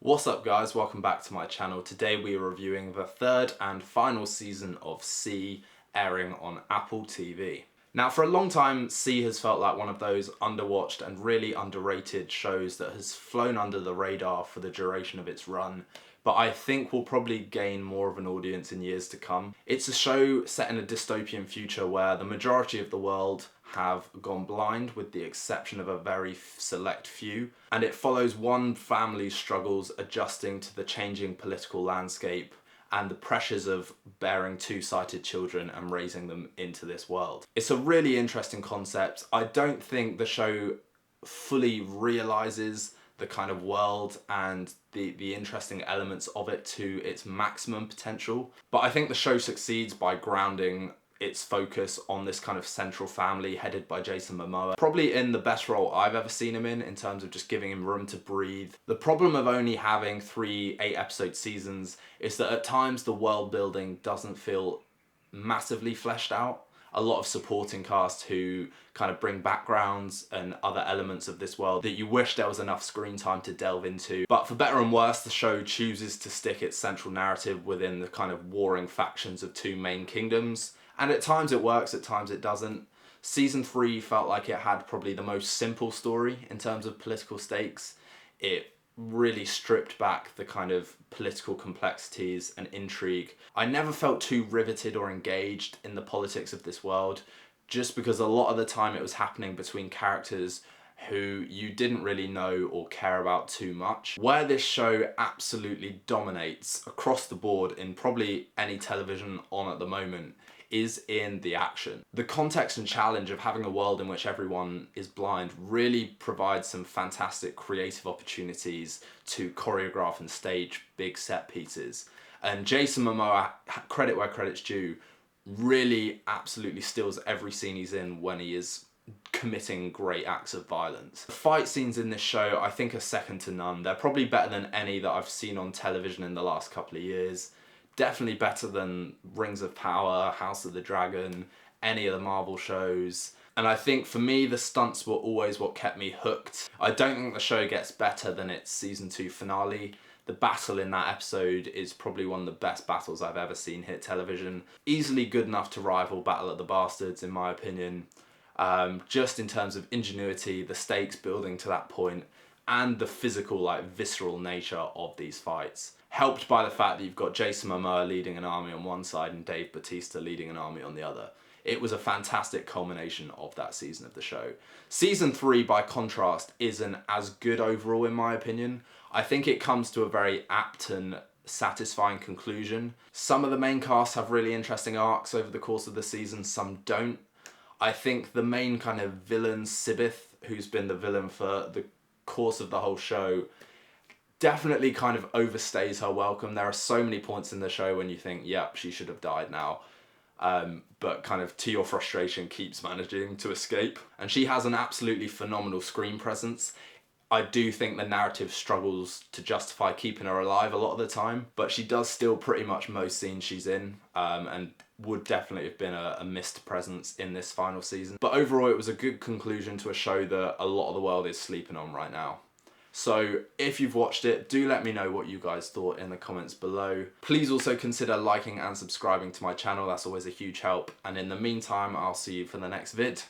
What's up guys, welcome back to my channel. Today we are reviewing the third and final season of C, airing on Apple TV. Now for a long time, C has felt like one of those underwatched and really underrated shows that has flown under the radar for the duration of its run, but I think will probably gain more of an audience in years to come. It's a show set in a dystopian future where the majority of the world have gone blind with the exception of a very select few, and it follows one family's struggles adjusting to the changing political landscape and the pressures of bearing two-sighted children and raising them into this world. It's a really interesting concept. I don't think the show fully realizes the kind of world and the interesting elements of it to its maximum potential, but I think the show succeeds by grounding its focus on this kind of central family headed by Jason Momoa. Probably in the best role I've ever seen him in terms of just giving him room to breathe. The problem of only having 3 8-episode seasons is that at times the world building doesn't feel massively fleshed out. A lot of supporting cast who kind of bring backgrounds and other elements of this world that you wish there was enough screen time to delve into. But for better and worse, the show chooses to stick its central narrative within the kind of warring factions of 2 main kingdoms. And at times it works, at times it doesn't. Season 3 felt like it had probably the most simple story in terms of political stakes. It really stripped back the kind of political complexities and intrigue. I never felt too riveted or engaged in the politics of this world, just because a lot of the time it was happening between characters who you didn't really know or care about too much. Where this show absolutely dominates across the board in probably any television on at the moment is in the action. The context and challenge of having a world in which everyone is blind really provides some fantastic creative opportunities to choreograph and stage big set pieces. And Jason Momoa, credit where credit's due, really absolutely steals every scene he's in when he is committing great acts of violence. The fight scenes in this show I think are second to none. They're probably better than any that I've seen on television in the last couple of years. Definitely better than Rings of Power, House of the Dragon, any of the Marvel shows. And I think for me, the stunts were always what kept me hooked. I don't think the show gets better than its season 2 finale. The battle in that episode is probably one of the best battles I've ever seen hit television. Easily good enough to rival Battle of the Bastards in my opinion. Just in terms of ingenuity, the stakes building to that point, and the physical, like visceral nature of these fights. Helped by the fact that you've got Jason Momoa leading an army on one side and Dave Bautista leading an army on the other. It was a fantastic culmination of that season of the show. Season 3, by contrast, isn't as good overall in my opinion. I think it comes to a very apt and satisfying conclusion. Some of the main cast have really interesting arcs over the course of the season, some don't. I think the main kind of villain, Sibith, who's been the villain for the course of the whole show, definitely kind of overstays her welcome. There are so many points in the show when you think, yep, she should have died now. But kind of to your frustration keeps managing to escape. And she has an absolutely phenomenal screen presence. I do think the narrative struggles to justify keeping her alive a lot of the time, but she does steal pretty much most scenes she's in, and would definitely have been a missed presence in this final season. But overall, it was a good conclusion to a show that a lot of the world is sleeping on right now. So if you've watched it, do let me know what you guys thought in the comments below. Please also consider liking and subscribing to my channel, that's always a huge help. And in the meantime, I'll see you for the next vid.